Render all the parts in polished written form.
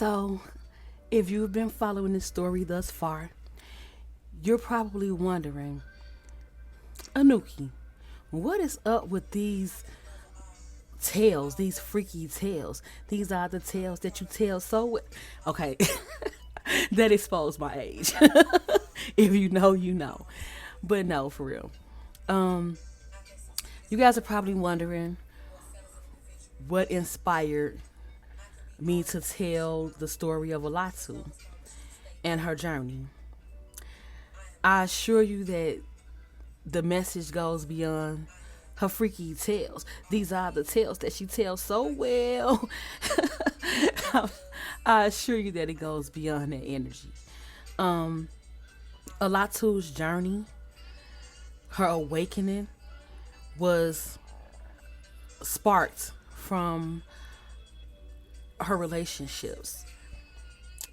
So, if you've been following this story thus far, you're probably wondering, Anuki, what is up with these tales, these freaky tales? These are the tales that you tell so. Okay, that exposed my age. If you know, you know. But no, for real. Um, you guys are probably wondering what inspired me to tell the story of Alatu and her journey. I assure you that the message goes beyond her freaky tales. These are the tales that she tells so well. I assure you that it goes beyond that energy. Um, Alatu's journey, her awakening, was sparked from her relationships.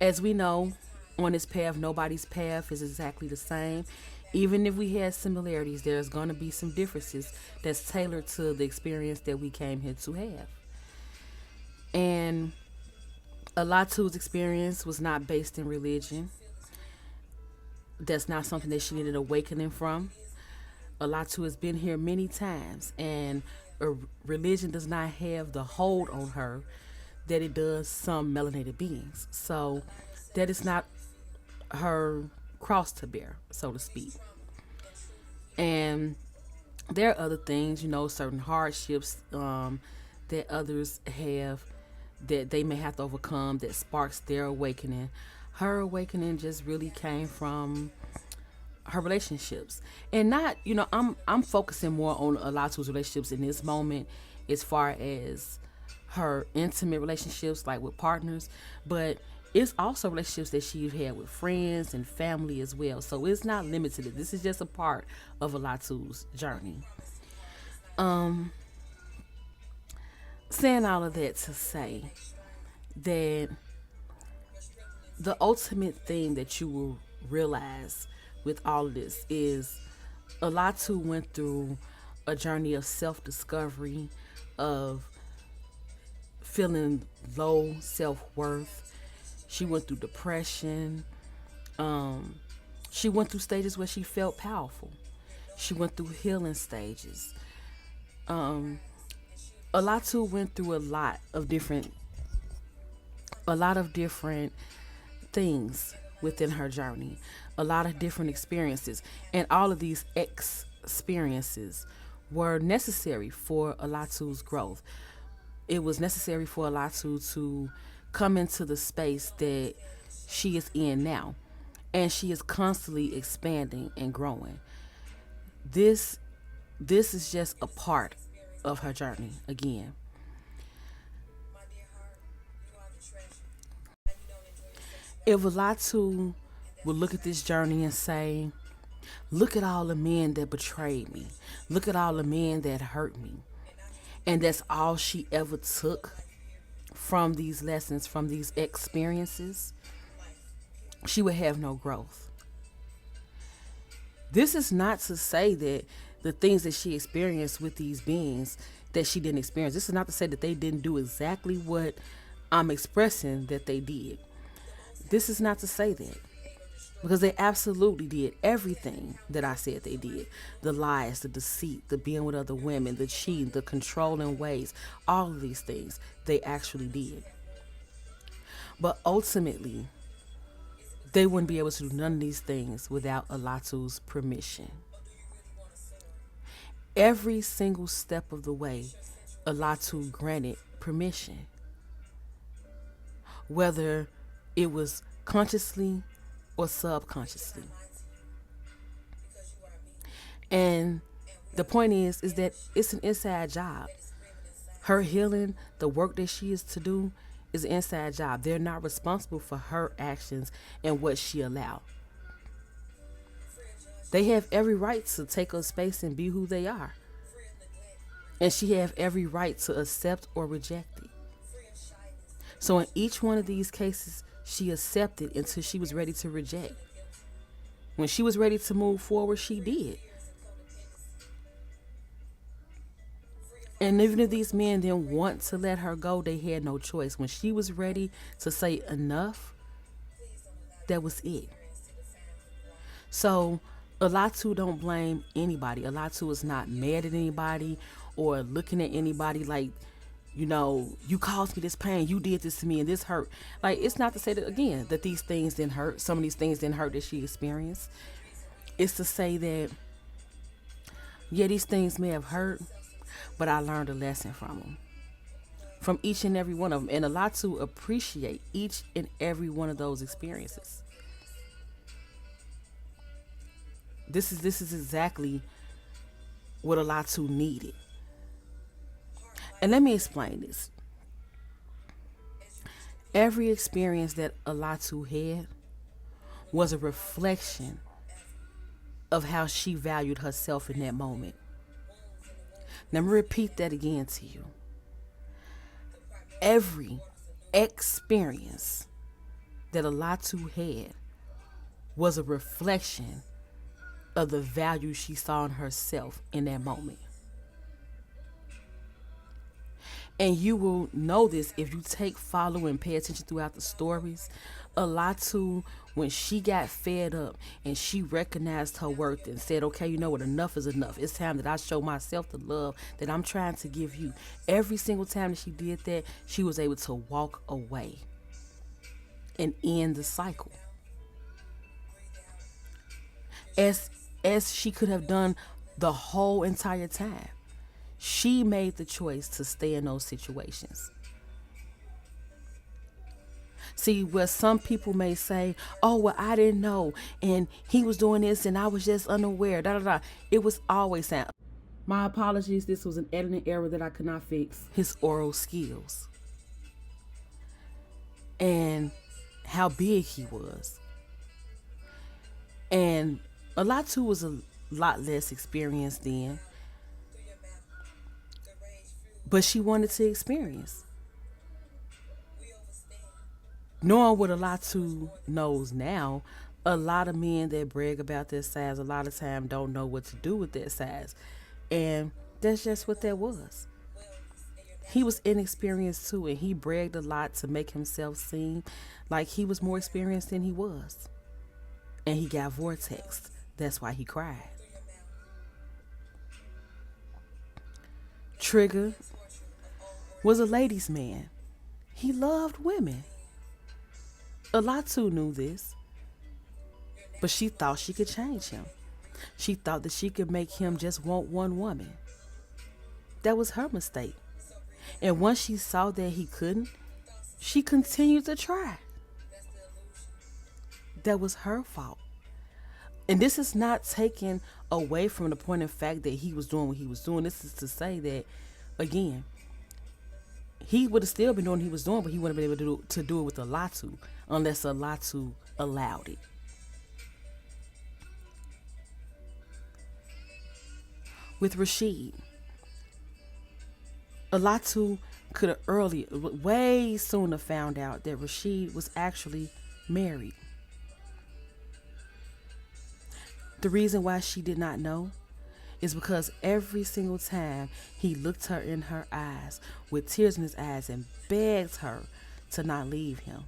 As we know, on this path, nobody's path is exactly the same. Even if we had similarities, there's going to be some differences that's tailored to the experience that we came here to have. And Alatu's experience was not based in religion. That's not something that she needed awakening from. Allatu has been here many times, and religion does not have the hold on her that it does some melanated beings. So that is not her cross to bear, so to speak. And there are other things, certain hardships that others have that they may have to overcome that sparks their awakening. Her awakening just really came from her relationships, and not I'm focusing more on Alatu's relationships in this moment as far as her intimate relationships like with partners, but it's also relationships that she's had with friends and family as well. So it's not limited. This is just a part of Alatu's journey. Um, Saying all of that to say that the ultimate thing that you will realize with all of this is Alatu went through a journey of self discovery, of feeling low self worth. She went through depression. Um, she went through stages where she felt powerful. She went through healing stages. Um, Alatu went through a lot of different things within her journey, a lot of different experiences, and all of these experiences were necessary for Alatu's growth. It was necessary for Alatu to come into the space that she is in now, and she is constantly expanding and growing. This this is just a part of her journey again. If Alatu would look at this journey and say, look at all the men that betrayed me, look at all the men that hurt me, and that's all she ever took from these lessons, from these experiences, she would have no growth. This is not to say that the things that she experienced with these beings that she didn't experience. This is not to say that they didn't do exactly what I'm expressing that they did. This is not to say that. Because they absolutely did everything that I said they did. The lies, the deceit, the being with other women, the cheating, the controlling ways, all of these things they actually did. But ultimately, they wouldn't be able to do none of these things without Alatu's permission. Every single step of the way, Alatu granted permission, whether it was consciously or subconsciously. And the point is that it's an inside job. Her healing, the work that she is to do, is an inside job. They're not responsible for her actions and what she allowed. They have every right to take up space and be who they are. And she have every right to accept or reject it. So in each one of these cases, she accepted until she was ready to reject. When she was ready to move forward, she did. And even if these men didn't want to let her go, they had no choice. When she was ready to say enough, that was it. So Allatu don't blame anybody. Allatu is not mad at anybody or looking at anybody like, you caused me this pain, you did this to me and this hurt. Like, it's not to say that, again, that these things didn't hurt. Some of these things didn't hurt that she experienced. It's to say that, yeah, these things may have hurt, but I learned a lesson from them. From each and every one of them. And Allatu appreciate each and every one of those experiences. This is exactly what Allatu needed. And let me explain this. Every experience that Allatu had was a reflection of how she valued herself in that moment. Let me repeat that again to you. Every experience that Allatu had was a reflection of the value she saw in herself in that moment. And you will know this if you follow and pay attention throughout the stories. Allatu, when she got fed up and she recognized her worth and said, okay, you know what, enough is enough. It's time that I show myself the love that I'm trying to give you. Every single time that she did that, she was able to walk away and end the cycle. As she could have done the whole entire time. She made the choice to stay in those situations. See, where some people may say, oh, well, I didn't know, and he was doing this, and I was just unaware, da da da. It was always that. My apologies, this was an editing error that I could not fix. His oral skills. And how big he was. And Allatu was a lot less experienced then. But she wanted to experience. Knowing what Allatu knows now, a lot of men that brag about their size a lot of time don't know what to do with their size. And that's just what that was. He was inexperienced too, and he bragged a lot to make himself seem like he was more experienced than he was. And he got vortexed. That's why he cried. Trigger was a ladies' man. He loved women. Allatu knew this, but she thought she could change him. She thought that she could make him just want one woman. That was her mistake. And once she saw that he couldn't, she continued to try. That was her fault. And this is not taken away from the point of fact that he was doing what he was doing. This is to say that, again, he would have still been doing what he was doing, but he wouldn't have been able to do it with Allatu unless Allatu allowed it. With Rashid, Allatu could have way sooner found out that Rashid was actually married. The reason why she did not know is because every single time he looked her in her eyes with tears in his eyes and begged her to not leave him,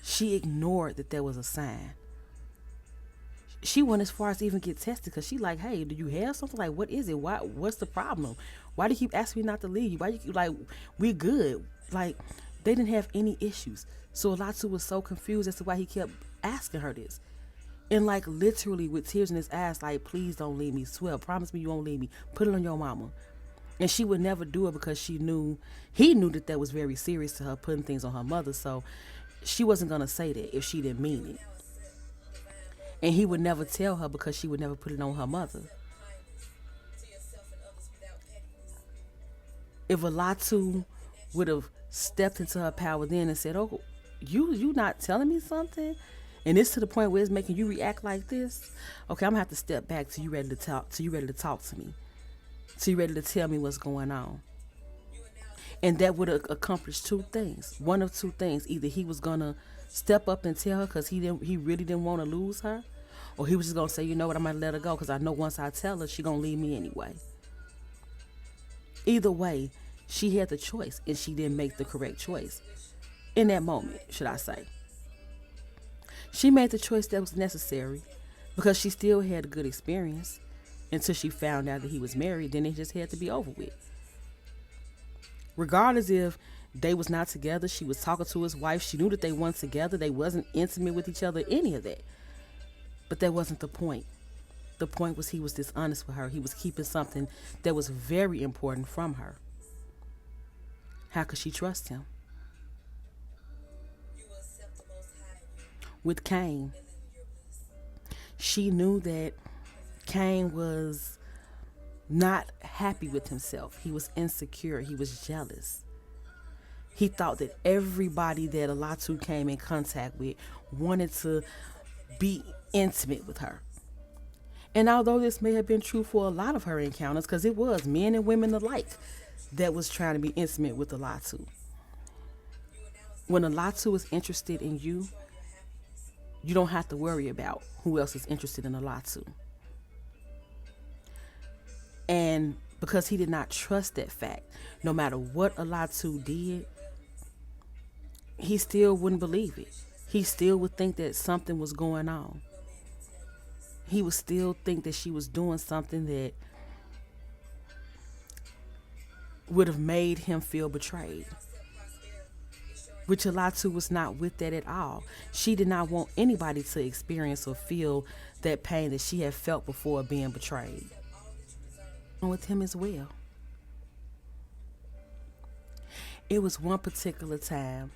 she ignored that there was a sign. She went as far as to even get tested because she like, hey, do you have something? Like, what is it? What's the problem? Why do you keep asking me not to leave? Why you keep, like, we're good. Like, they didn't have any issues. So Allatu was so confused as to why he kept asking her this. And like literally with tears in his eyes, like, please don't leave me. Swear, promise me you won't leave me. Put it on your mama. And she would never do it because he knew that was very serious to her, putting things on her mother. So she wasn't going to say that if she didn't mean it. And he would never tell her because she would never put it on her mother. If Allatu would have stepped into her power then and said, oh, you not telling me something? And it's to the point where it's making you react like this. Okay, I'm gonna have to step back till you ready to talk. Till you ready to talk to me. Till you ready to tell me what's going on. And that would have accomplished two things. One of two things: either he was gonna step up and tell her because he really didn't want to lose her, or he was just gonna say, you know what, I might let her go because I know once I tell her, she gonna leave me anyway. Either way, she had the choice and she didn't make the correct choice. In that moment, should I say. She made the choice that was necessary because she still had a good experience until she found out that he was married. Then it just had to be over with. Regardless if they was not together, she was talking to his wife. She knew that they weren't together. They wasn't intimate with each other, any of that. But that wasn't the point. The point was he was dishonest with her. He was keeping something that was very important from her. How could she trust him? With Cain, she knew that Cain was not happy with himself. He was insecure. He was jealous. He thought that everybody that Allatu came in contact with wanted to be intimate with her. And although this may have been true for a lot of her encounters, because it was men and women alike that was trying to be intimate with Allatu. When Allatu is interested in you, you don't have to worry about who else is interested in Allatu. And because he did not trust that fact, no matter what Allatu did, he still wouldn't believe it. He still would think that something was going on. He would still think that she was doing something that would have made him feel betrayed. Which Allatu was not with that at all. She did not want anybody to experience or feel that pain that she had felt before being betrayed. And with him as well. It was one particular time.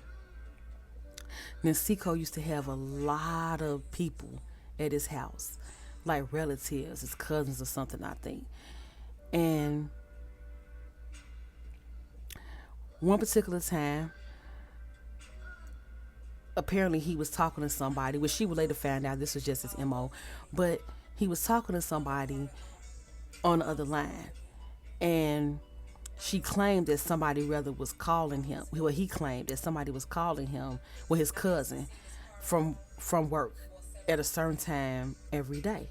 Nisiko used to have a lot of people at his house. Like relatives, his cousins or something, I think. And one particular time, apparently he was talking to somebody, which she would later find out this was just his MO, but he was talking to somebody on the other line, and she claimed that somebody rather was calling him. Well, he claimed that somebody was calling him, well, his cousin, from work at a certain time every day.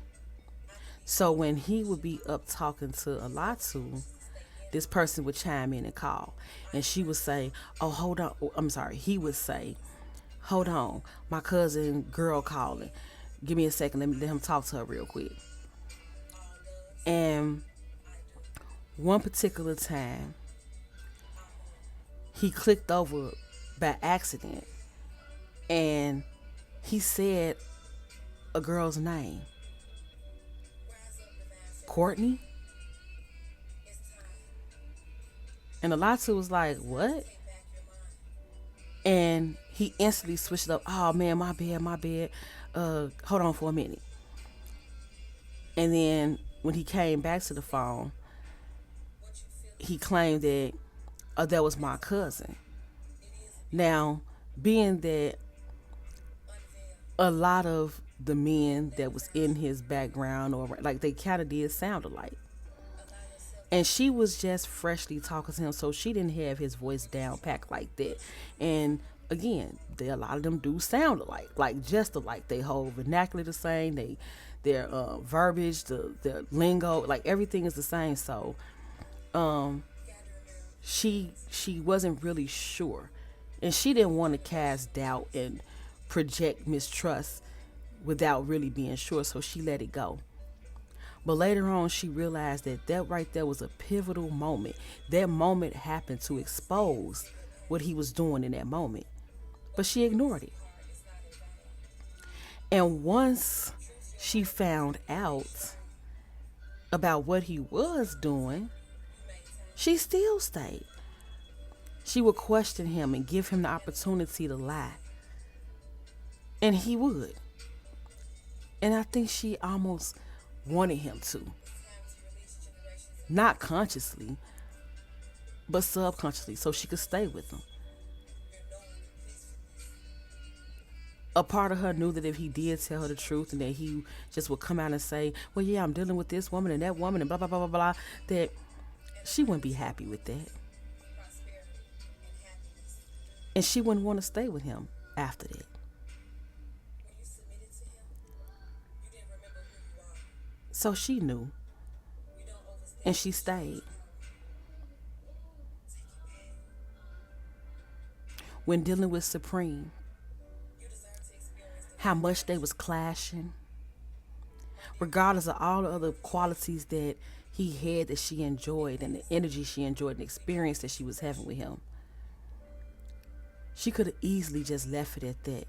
So when he would be up talking to Allatu, this person would chime in and call, and she would say, "Oh, hold on." I'm sorry. He would say, "Hold on, my cousin girl calling. Give me a second. Let him talk to her real quick." And one particular time, he clicked over by accident, and he said a girl's name, Courtney. And Allatu was like, "What?" And he instantly switched up. "Oh man, my bad. Hold on for a minute." And then when he came back to the phone, he claimed that that was my cousin. Now, being that a lot of the men that was in his background, or like, they kind of did sound alike. And she was just freshly talking to him, so she didn't have his voice down packed like that. And again, a lot of them do sound alike, like just alike. They whole vernacular the same. Their verbiage, their lingo, like everything is the same. So, she wasn't really sure, and she didn't want to cast doubt and project mistrust without really being sure. So she let it go. But later on, she realized that right there was a pivotal moment. That moment happened to expose what he was doing in that moment. But she ignored it. And once she found out about what he was doing, she still stayed. She would question him and give him the opportunity to lie. And he would. And I think she almost wanted him to. Not consciously, but subconsciously, so she could stay with him. A part of her knew that if he did tell her the truth and that he just would come out and say, "Well, yeah, I'm dealing with this woman and that woman and blah, blah, blah, blah, blah," that she wouldn't be happy with that. And she wouldn't want to stay with him after that. So she knew. And she stayed. when dealing with Supreme, how much they was clashing, regardless of all the other qualities that he had that she enjoyed and the energy she enjoyed and the experience that she was having with him. She could have easily just left it at that.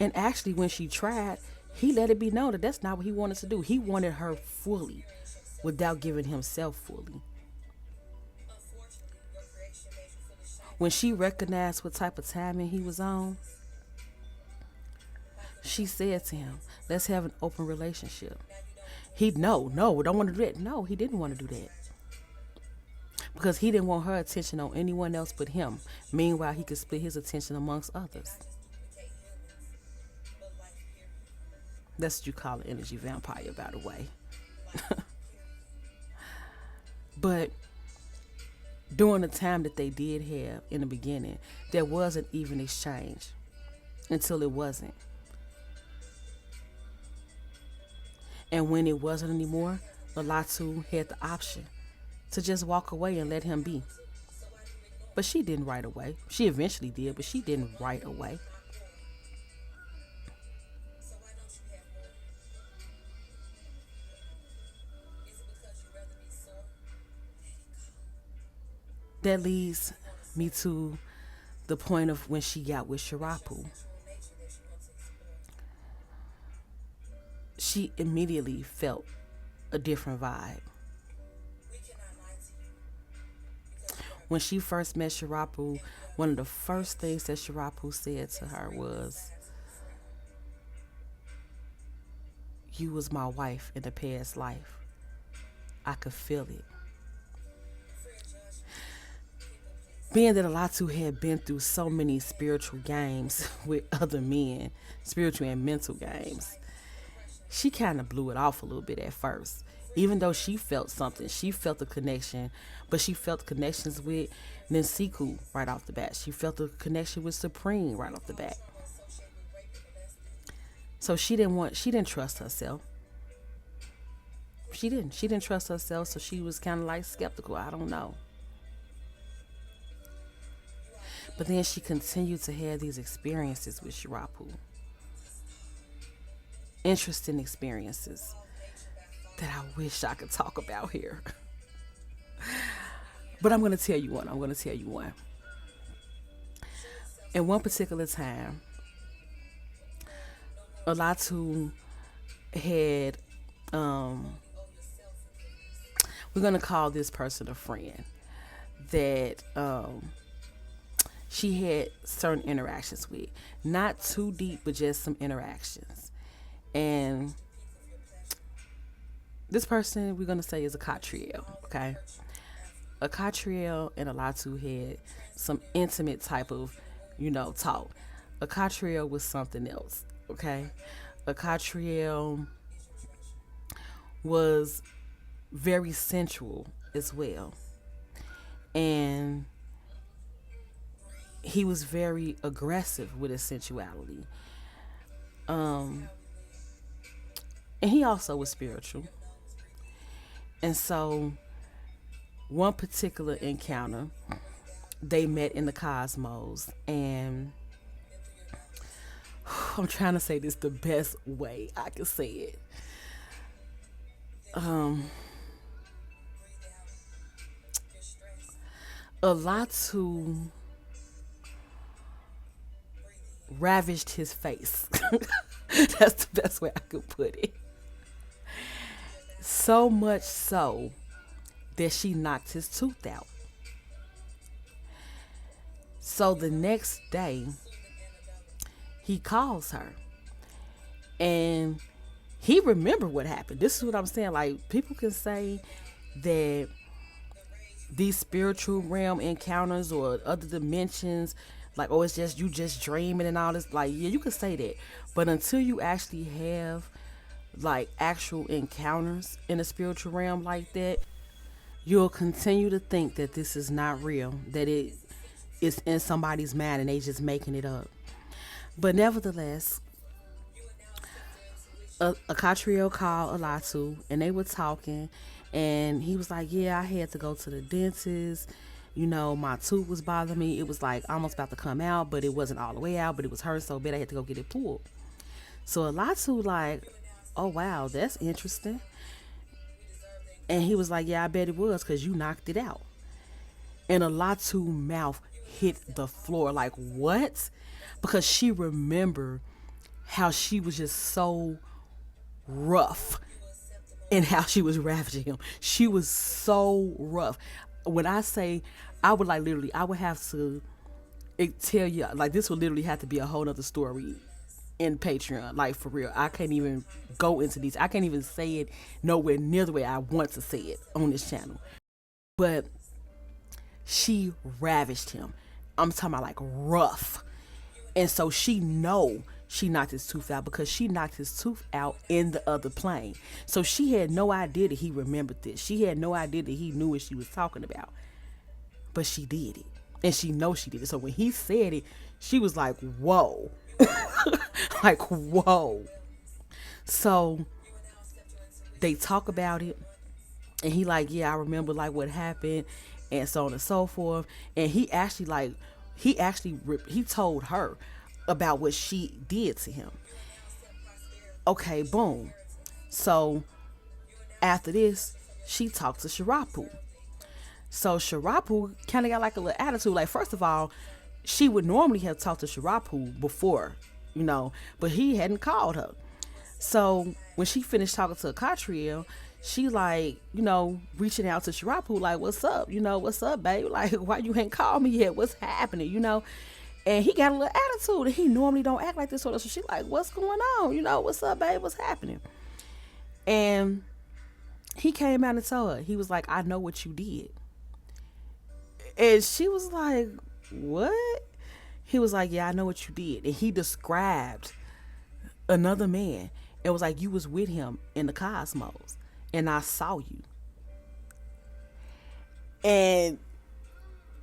And actually, when she tried, he let it be known that that's not what he wanted to do. He wanted her fully without giving himself fully. When she recognized what type of timing he was on, she said to him, let's have an open relationship. No, don't want to do that. No, he didn't want to do that. Because he didn't want her attention on anyone else but him. Meanwhile, he could split his attention amongst others. That's what you call an energy vampire, by the way. But during the time that they did have in the beginning, there was an even exchange until it wasn't. And when it wasn't anymore, Allatu had the option to just walk away and let him be. But she didn't right away. She eventually did, but she didn't right away. That leads me to the point of when she got with Shirapu. She immediately felt a different vibe. When she first met Shirapu, one of the first things that Shirapu said to her was, you was my wife in the past life. I could feel it. Being that Allatu had been through so many spiritual games with other men, spiritual and mental games, she kind of blew it off a little bit at first. Even though she felt something, she felt the connection, but she felt connections with Ninsiku right off the bat. She felt the connection with Supreme right off the bat. So she didn't trust herself. She didn't trust herself, so she was kind of like skeptical. I don't know. But then she continued to have these experiences with Shirapu. Interesting experiences that I wish I could talk about here. But I'm going to tell you one. In one particular time, Allatu had, we're going to call this person a friend, that she had certain interactions with. Not too deep, but just some interactions. And this person we're going to say is a Catriel, okay? A Catriel and Allatu had some intimate type of, talk. A Catriel was something else, okay? A Catriel was very sensual as well. And he was very aggressive with his sensuality. And he also was spiritual. And so one particular encounter, they met in the cosmos, and I'm trying to say this the best way I can say it. Allatu ravaged his face. That's the best way I could put it. So much so that she knocked his tooth out. So the next day, he calls her. And he remembered what happened. This is what I'm saying. Like, people can say that these spiritual realm encounters or other dimensions, like, oh, it's just you just dreaming and all this. Like, yeah, you can say that. But until you actually have, like, actual encounters in the spiritual realm like that, you'll continue to think that this is not real, that it is in somebody's mind and they just making it up. But nevertheless, a Catriel called Allatu and they were talking, and he was like, yeah, I had to go to the dentist, My tooth was bothering me. It was like almost about to come out, but it wasn't all the way out, but it was hurting so bad I had to go get it pulled. So Allatu like, oh wow, that's interesting. And he was like, yeah, I bet it was because you knocked it out. And Allatu mouth hit the floor like, what? Because she remembered how she was just so rough and how she was ravaging him. She was so rough. When I say, I would like literally, I would have to tell you, like, this would literally have to be a whole nother story in Patreon. Like, for real. I can't even go into these. I can't even say it nowhere near the way I want to say it on this channel. But she ravaged him. I'm talking about like rough. And so she knocked his tooth out because she knocked his tooth out in the other plane. So she had no idea that he remembered this. She had no idea that he knew what she was talking about. But she did it. And she knows she did it. So when he said it, she was like, whoa. Like, whoa. So they talk about it. And he like, yeah, I remember like what happened and so on and so forth. And he told her about what she did to him. Okay, boom. So after this, she talked to Sharapu. So Sharapu kind of got like a little attitude. Like, first of all, she would normally have talked to Sharapu before, but he hadn't called her. So when she finished talking to Catriel, she like, reaching out to Sharapu like, what's up? What's up, babe? Like, why you ain't called me yet? What's happening? And he got a little attitude, and he normally don't act like this. So she like, what's going on? What's up, babe? What's happening? And he came out and told her, he was like, I know what you did. And she was like, what? He was like, yeah, I know what you did. And he described another man. It was like, you was with him in the cosmos, and I saw you. And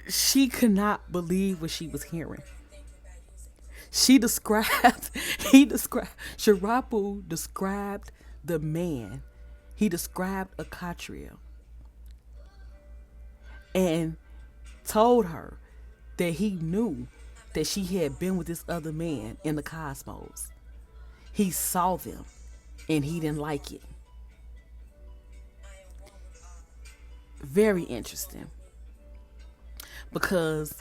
she could not believe what she was hearing. Sharapu described the man. He described a Catriel. And told her that he knew that she had been with this other man in the cosmos. He saw them and he didn't like it. Very interesting. Because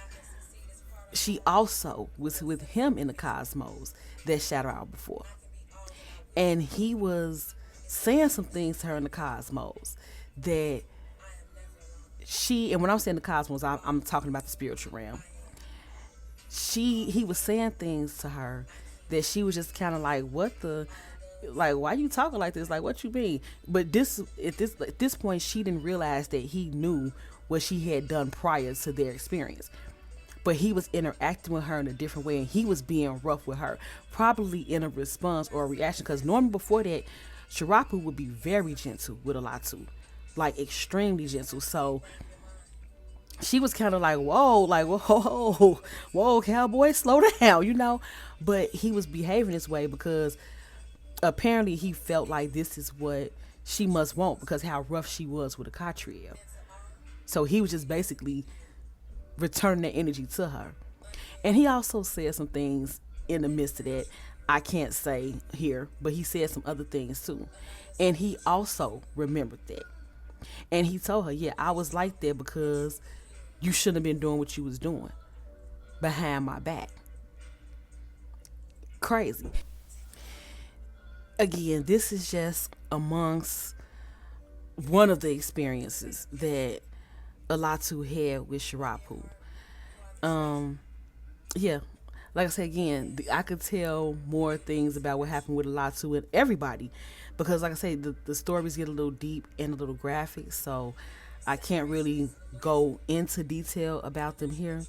she also was with him in the cosmos that Shadow Hour before. And he was saying some things to her in the cosmos that and when I'm saying the cosmos, I'm talking about the spiritual realm. He was saying things to her that she was just kind of like, why you talking like this? Like, what you mean? But at this point, she didn't realize that he knew what she had done prior to their experience. But he was interacting with her in a different way, and he was being rough with her, probably in a response or a reaction. Because normally before that, Sharapu would be very gentle with Allatu, like extremely gentle. So she was kind of like, whoa, cowboy, slow down, But he was behaving this way because apparently he felt like this is what she must want because how rough she was with a Catriel. So he was just basically returning that energy to her. And he also said some things in the midst of that I can't say here, but he said some other things too. And he also remembered that. And he told her, yeah, I was like that because you shouldn't have been doing what you was doing behind my back. Crazy. Again, this is just amongst one of the experiences that Allatu had with Sharapu. Yeah, like I said again, I could tell more things about what happened with Allatu and everybody, because like I say, the stories get a little deep and a little graphic, so I can't really go into detail about them here.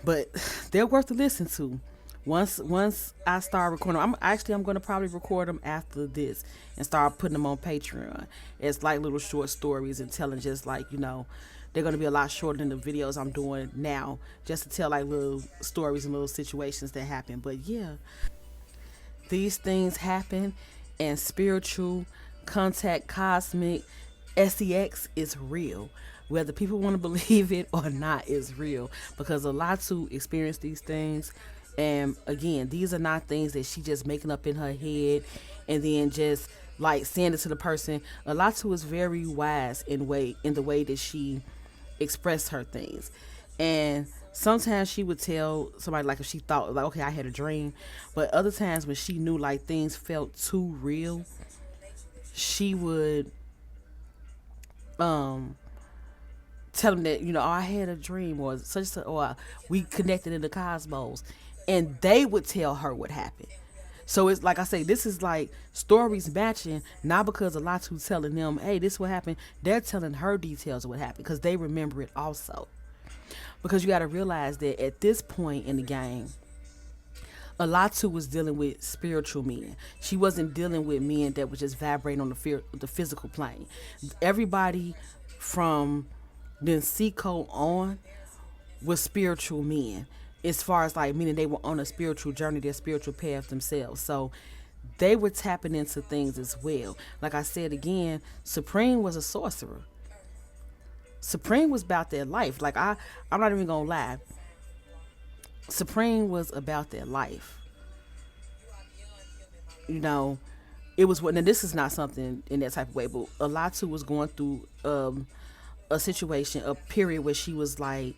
But they're worth to listen to. Once I start recording, I'm going to probably record them after this and start putting them on Patreon. It's like little short stories and telling just like, they're going to be a lot shorter than the videos I'm doing now, just to tell like little stories and little situations that happen. But yeah, these things happen, and spiritual contact, cosmic, sex is real. whether people want to believe it or not, is real, because a lot to experience these things. And again, these are not things that she just making up in her head and then just like saying it to the person. A lot to is very wise in the way that she expressed her things. And sometimes she would tell somebody, like if she thought like, okay, I had a dream. But other times when she knew like things felt too real, she would um tell them that, oh, I had a dream, or such, or we connected in the cosmos, and they would tell her what happened. So it's like I say, this is like stories matching, not because a lot who's telling them, hey, this is what happened. They're telling her details of what happened because they remember it also. Because you got to realize that at this point in the game, Allatu was dealing with spiritual men. She wasn't dealing with men that was just vibrating on the physical plane. Everybody from Seiko on was spiritual men, as far as like meaning they were on a spiritual journey, their spiritual path themselves. So they were tapping into things as well. Like I said again, Supreme was a sorcerer. Supreme was about their life. Like I'm not even gonna lie. Supreme was about their life. It was what. Now this is not something in that type of way, but Allatu was going through a situation, a period where she was like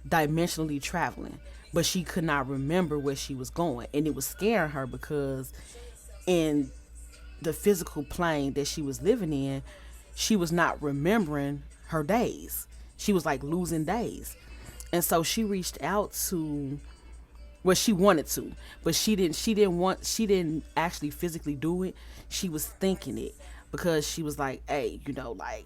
dimensionally traveling, but she could not remember where she was going, and it was scaring her because in the physical plane that she was living in, she was not remembering her days. She was like losing days. And so she reached out to, well, she wanted to, but she didn't actually physically do it. She was thinking it, because she was like, hey, like,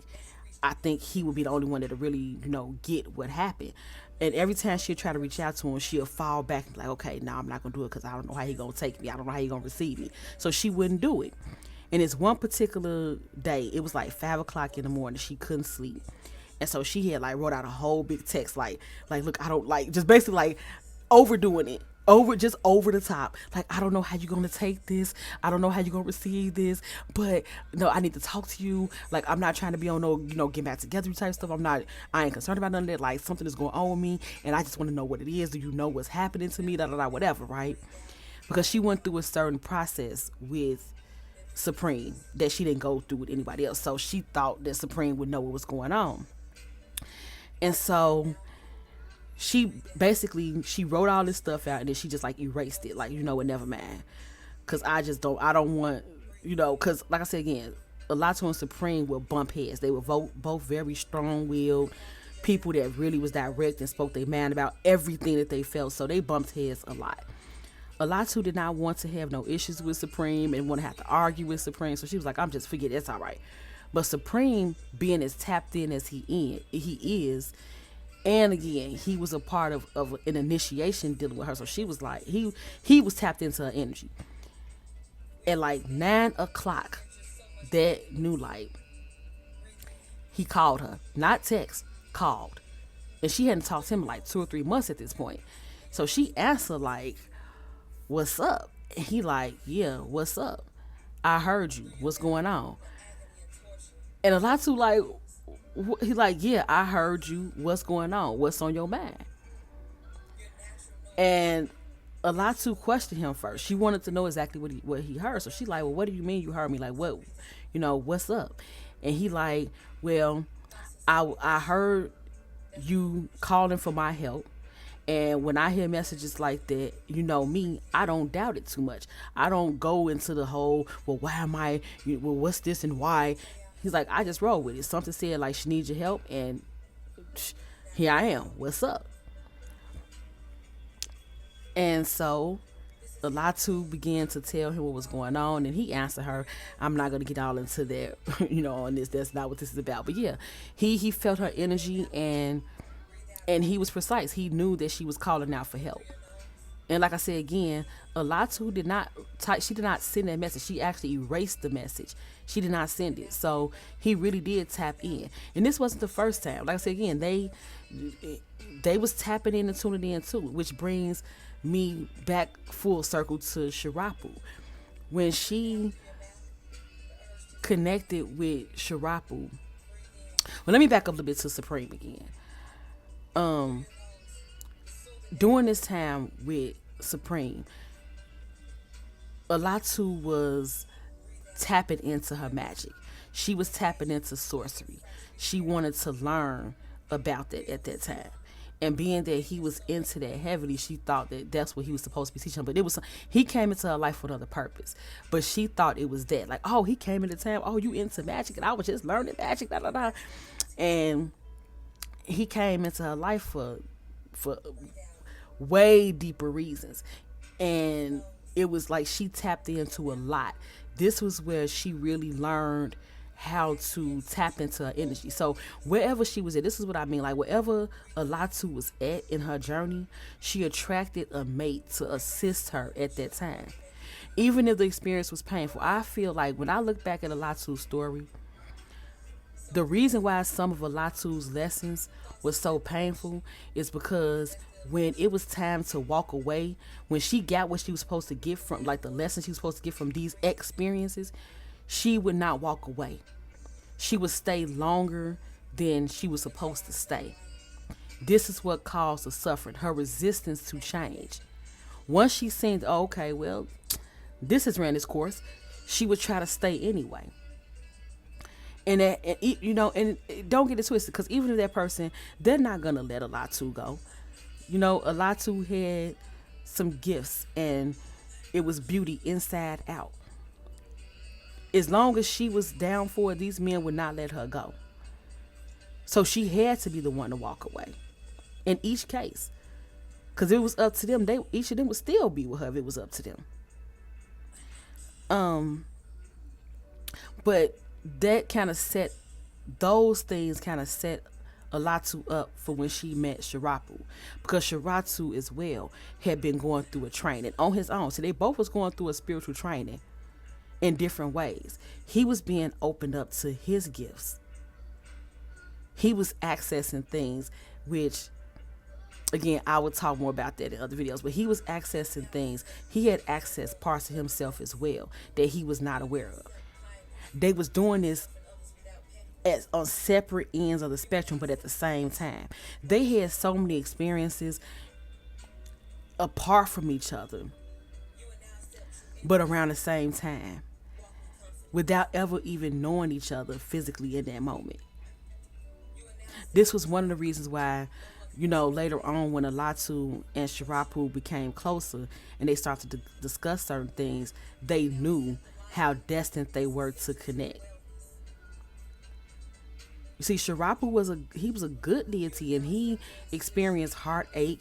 I think he would be the only one that'll really, get what happened. And every time she'd try to reach out to him, she'll fall back and be like, okay, no, I'm not going to do it because I don't know how he going to take me. I don't know how he going to receive me. So she wouldn't do it. And it's one particular day, it was like 5 o'clock in the morning. She couldn't sleep. And so she had like wrote out a whole big text, like, look, I don't like, just basically like overdoing it. Just over the top. Like, I don't know how you're going to take this. I don't know how you're going to receive this, but no, I need to talk to you. Like, I'm not trying to be on no, get back together type stuff. I ain't concerned about none of that. Like, something is going on with me and I just want to know what it is. Do you know what's happening to me? Whatever, right? Because she went through a certain process with Supreme that she didn't go through with anybody else. So she thought that Supreme would know what was going on. And so she wrote all this stuff out and then she just like erased it. Like, what, never mind. Cause I don't want, cause like I said again, Allatu and Supreme will bump heads. They were both very strong-willed people that really was direct and spoke their mind about everything that they felt. So they bumped heads a lot. Allatu did not want to have no issues with Supreme and want to have to argue with Supreme. So she was like, I'm just forget it. It's all right. But Supreme, being as tapped in as he is, and again, he was a part of an initiation dealing with her. So she was like, he was tapped into her energy. At like 9 o'clock that new light, he called her. Not text, called. And she hadn't talked to him in like 2 or 3 months at this point. So she answered like, what's up? And he like, yeah, what's up? I heard you. What's going on? And Allatu like, he like, yeah, I heard you. What's going on? What's on your mind? And Allatu questioned him first. She wanted to know exactly what he heard. So she like, well, what do you mean you heard me? Like, what, what's up? And he like, well, I heard you calling for my help. And when I hear messages like that, me, I don't doubt it too much. I don't go into the whole, well, why am I, well, what's this and why? He's like, I just roll with it. Something said like, she needs your help. And here I am. What's up? And so Allatu began to tell him what was going on. And he answered her, I'm not going to get all into that, on this. That's not what this is about. But yeah, he felt her energy and he was precise. He knew that she was calling out for help. And like I said again, Allatu did not send that message. She actually erased the message. She did not send it. So he really did tap in. And this wasn't the first time. Like I said again, they was tapping in and tuning in too, which brings me back full circle to Shirapu. When she connected with Shirapu, Well, let me back up a little bit to Supreme again. Um, During this time with Supreme, Allatu was tapping into her magic. She was tapping into sorcery. She wanted to learn about that at that time. And being that he was into that heavily, she thought that that's what he was supposed to be teaching. But it was he came into her life for another purpose. But she thought it was that, like, oh, he came into town. Oh, you into magic, and I was just learning magic. Da da da. And he came into her life for way deeper reasons. And it was like she tapped into a lot. This was where she really learned how to tap into her energy. So wherever she was at, this is what I mean, like wherever Allatu was at in her journey, she attracted a mate to assist her at that time. Even if the experience was painful, I feel like when I look back at Allatu's story, the reason why some of Allatu's lessons was so painful is because when it was time to walk away, when she got what she was supposed to get from, like the lessons she was supposed to get from these experiences, she would not walk away. She would stay longer than she was supposed to stay. This is what caused the suffering, her resistance to change. Once she seen, oh, okay, well, this has ran its course, she would try to stay anyway. And don't get it twisted, because even if that person, they're not gonna let Allatu go. Allatu had some gifts, and it was beauty inside out. As long as she was down for it, these men would not let her go. So she had to be the one to walk away in each case, because it was up to them. Each of them would still be with her if it was up to them. But that kind of set, those things kind of set Allatu up for when she met Shirapu, because Shiratu as well had been going through a training on his own. So they both was going through a spiritual training in different ways. He was being opened up to his gifts. He was accessing things, which, again, I would talk more about that in other videos, but he was accessing things. He had accessed parts of himself as well that he was not aware of. They was doing this on separate ends of the spectrum, but at the same time. They had so many experiences apart from each other, but around the same time, without ever even knowing each other physically in that moment. This was one of the reasons why, later on when Allatu and Shirapu became closer and they started to discuss certain things, they knew how destined they were to connect. You see, Shirapu was a good deity, and he experienced heartache,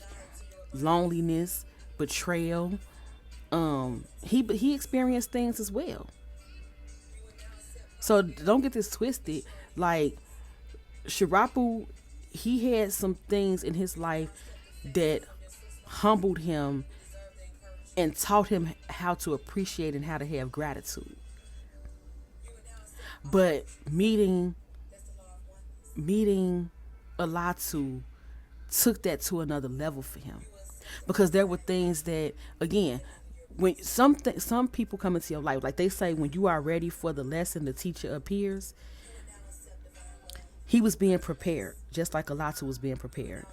loneliness, betrayal. He experienced things as well. So don't get this twisted. Like, Shirapu, he had some things in his life that humbled him and taught him how to appreciate and how to have gratitude. But meeting Allatu took that to another level for him, because there were things that, again, when some people come into your life, like they say, when you are ready for the lesson, the teacher appears. He was being prepared, just like Allatu was being prepared.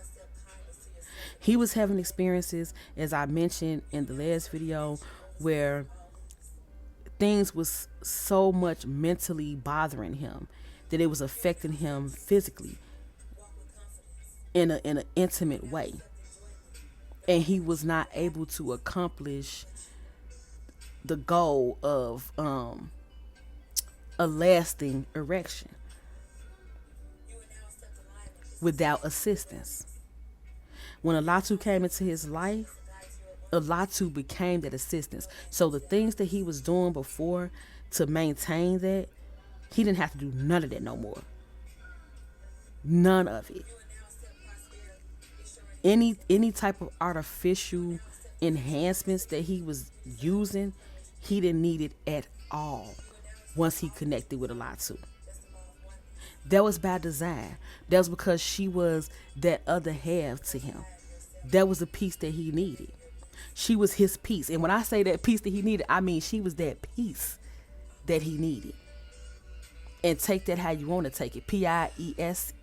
He was having experiences, as I mentioned in the last video, where things was so much mentally bothering him that it was affecting him physically in an intimate way, and he was not able to accomplish the goal of a lasting erection without assistance. When Allatu came into his life, Allatu became that assistance. So the things that he was doing before to maintain that, he didn't have to do none of that no more. None of it. Any type of artificial enhancements that he was using, he didn't need it at all once he connected with Allatu. That was by design. That was because she was that other half to him. That was the piece that he needed. She was his piece. And when I say that piece that he needed, I mean she was that piece that he needed. and take that how you want to take it. Piece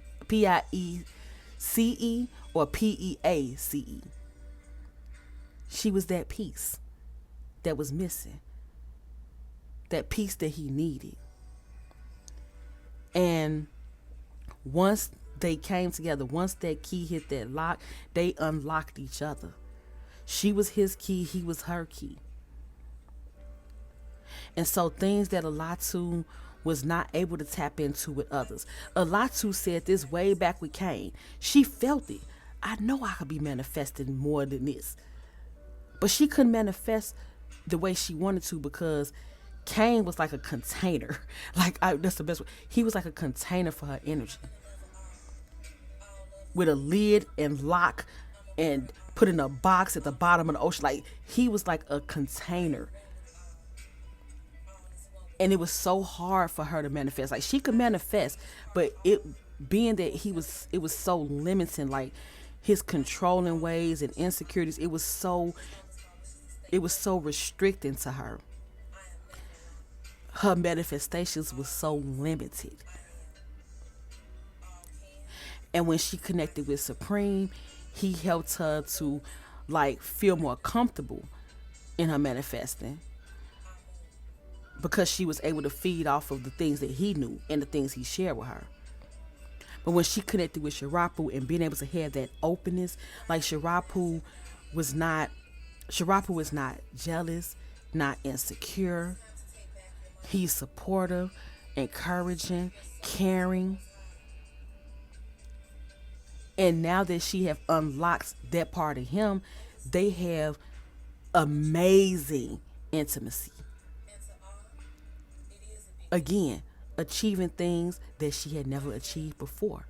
or Peace. She was that piece that was missing, that piece that he needed. And once they came together, once that key hit that lock, they unlocked each other. She was his key, he was her key. And so things that Allatu was not able to tap into with others. Allatu said this way back with Cain. She felt it. I know I could be manifesting more than this. But she couldn't manifest the way she wanted to because Cain was like a container. That's the best way. He was like a container for her energy. With a lid and lock and put in a box at the bottom of the ocean. Like, he was like a container. And it was so hard for her to manifest. Like, she could manifest, but it being that it was so limiting, like his controlling ways and insecurities, it was so restricting to her. Her manifestations was so limited. And when she connected with Supreme, he helped her to like feel more comfortable in her manifesting, because she was able to feed off of the things that he knew and the things he shared with her. But when she connected with Shirapu and being able to have that openness, like Shirapu was not jealous, not insecure. He's supportive, encouraging, caring. And now that she have unlocked that part of him, they have amazing intimacy. Again, achieving things that she had never achieved before.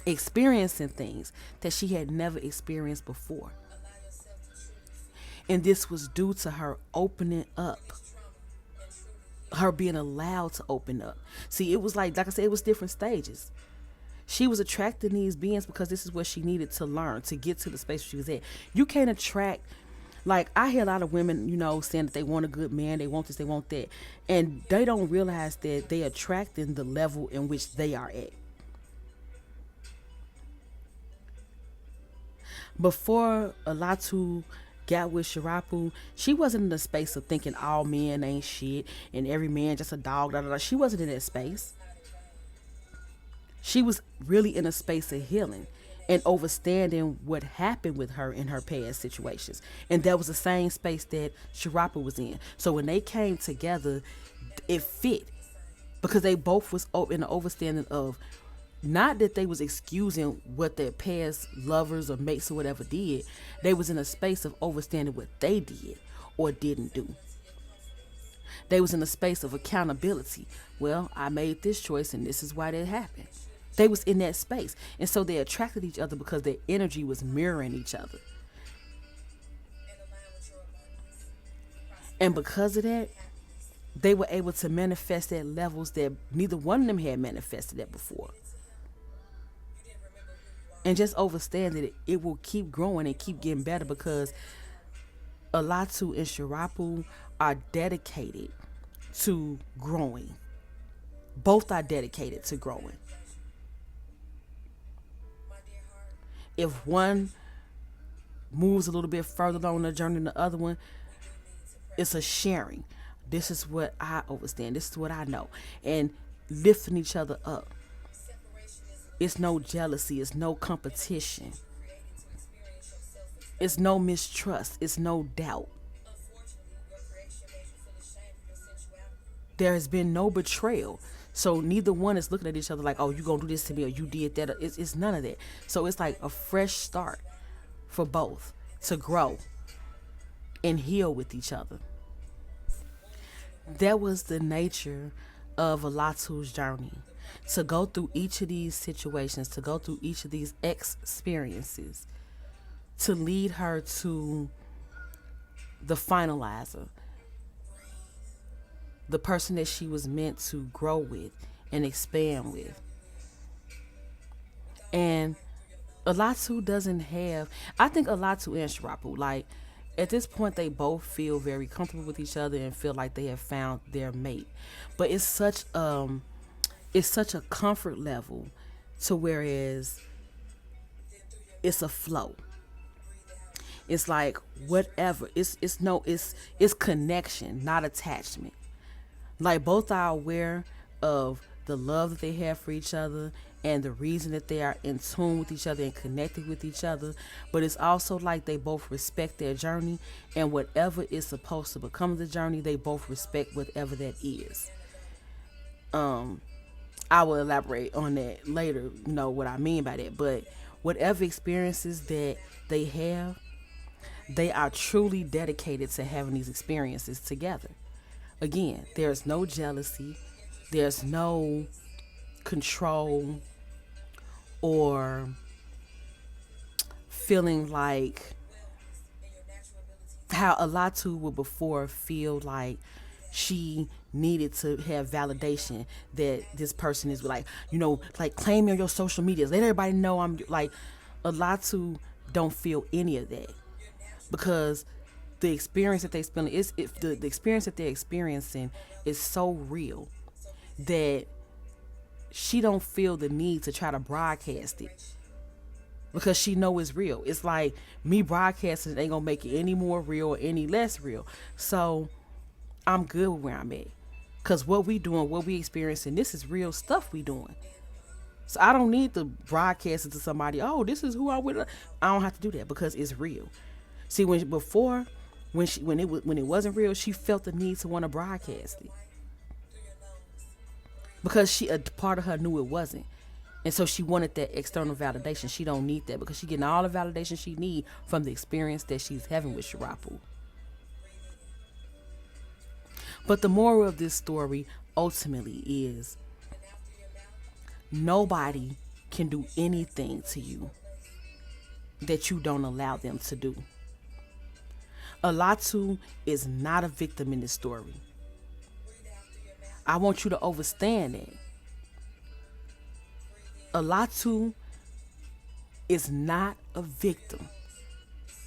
Experiencing things that she had never experienced before. And this was due to her opening up. Her being allowed to open up. See, it was like I said, it was different stages. She was attracting these beings because this is what she needed to learn to get to the space she was at. You can't attract, like, I hear a lot of women, saying that they want a good man, they want this, they want that. And they don't realize that they attracting the level in which they are at. Before Allatu got with Shirapu, she wasn't in the space of thinking all men ain't shit and every man just a dog. She wasn't in that space. She was really in a space of healing and understanding what happened with her in her past situations. And that was the same space that Shirapu was in. So when they came together, it fit because they both was in the understanding of not that they was excusing what their past lovers or mates or whatever did. They was in a space of understanding what they did or didn't do. They was in a space of accountability. Well, I made this choice and this is why that happened. They was in that space. And so they attracted each other because their energy was mirroring each other. And because of that, they were able to manifest at levels that neither one of them had manifested at before. And just understand that it will keep growing and keep getting better because Allatu and Shirapu are dedicated to growing. Both are dedicated to growing. If one moves a little bit further along the journey than the other one, it's a sharing. This is what I understand. This is what I know. And lifting each other up. It's no jealousy. It's no competition. It's no mistrust. It's no doubt. There has been no betrayal. So neither one is looking at each other like, oh, you gonna do this to me or you did that. It's none of that. So it's like a fresh start for both to grow and heal with each other. That was the nature of Allatu's journey. To go through each of these situations, to go through each of these experiences, to lead her to the finalizer, the person that she was meant to grow with and expand with. And Allatu doesn't have, I think Allatu and Shirapu, like, At this point, they both feel very comfortable with each other and feel like they have found their mate. But it's such a comfort level to whereas it's a flow. It's like whatever. It's connection, not attachment. Like both are aware of the love that they have for each other and the reason that they are in tune with each other and connected with each other. But it's also like they both respect their journey, and whatever is supposed to become the journey, they both respect whatever that is. I will elaborate on that later, what I mean by that. But whatever experiences that they have, they are truly dedicated to having these experiences together. Again, there's no jealousy, there's no control or feeling like how Allatu would before feel like she needed to have validation that this person is like, like claim me on your social medias, let everybody know I'm like. Allatu don't feel any of that because the experience that they spend is if the experience that they're experiencing is so real that she don't feel the need to try to broadcast it because she know it's real. It's like me broadcasting it ain't gonna make it any more real or any less real. So I'm good with where I'm at because what we doing, what we experiencing, this is real stuff we doing. So I don't need to broadcast it to somebody. Oh, this is who I'm with. I don't have to do that because it's real. See, when it wasn't real, she felt the need to want to broadcast it because a part of her knew it wasn't, and so she wanted that external validation. She don't need that because she getting all the validation she need from the experience that she's having with Shirapu. But the moral of this story ultimately is nobody can do anything to you that you don't allow them to do. Allatu is not a victim in this story. I want you to understand that. Allatu is not a victim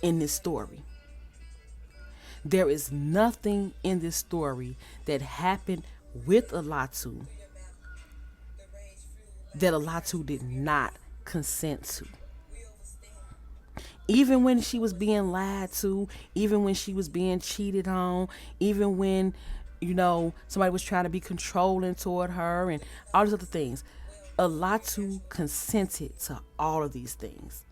in this story. There is nothing in this story that happened with Allatu that Allatu did not consent to. Even when she was being lied to, even when she was being cheated on, even when, somebody was trying to be controlling toward her and all these other things, Allatu consented to all of these things.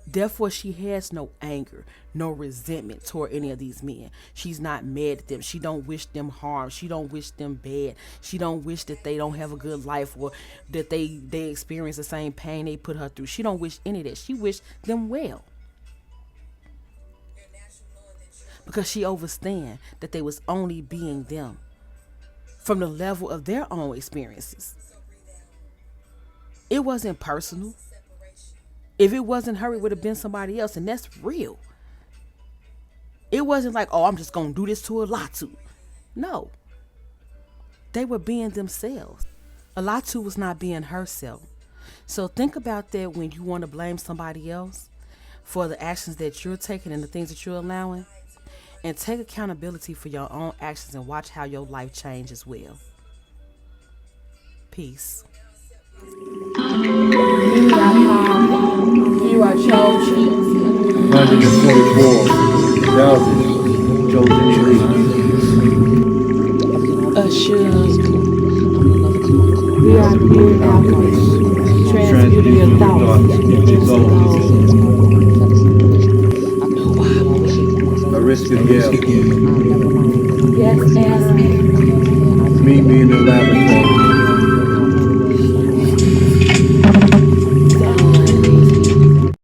Therefore, she has no anger, no resentment toward any of these men. She's not mad at them. She don't wish them harm. She don't wish them bad. She don't wish that they don't have a good life or that they experience the same pain they put her through. She don't wish any of that. She wished them well. Because she understand that they was only being them from the level of their own experiences. It wasn't personal. If it wasn't her, it would have been somebody else, and that's real. It wasn't like, oh, I'm just going to do this to Allatu. No. They were being themselves. Allatu was not being herself. So think about that when you want to blame somebody else for the actions that you're taking and the things that you're allowing. And take accountability for your own actions and watch how your life changes as well. Peace. You are chosen. 144,000 chosen trees. Assured. We are the pure alchemists. Transmuting your thoughts into gold. Ariska Gale. Yes, ask me. Meet me in the laboratory.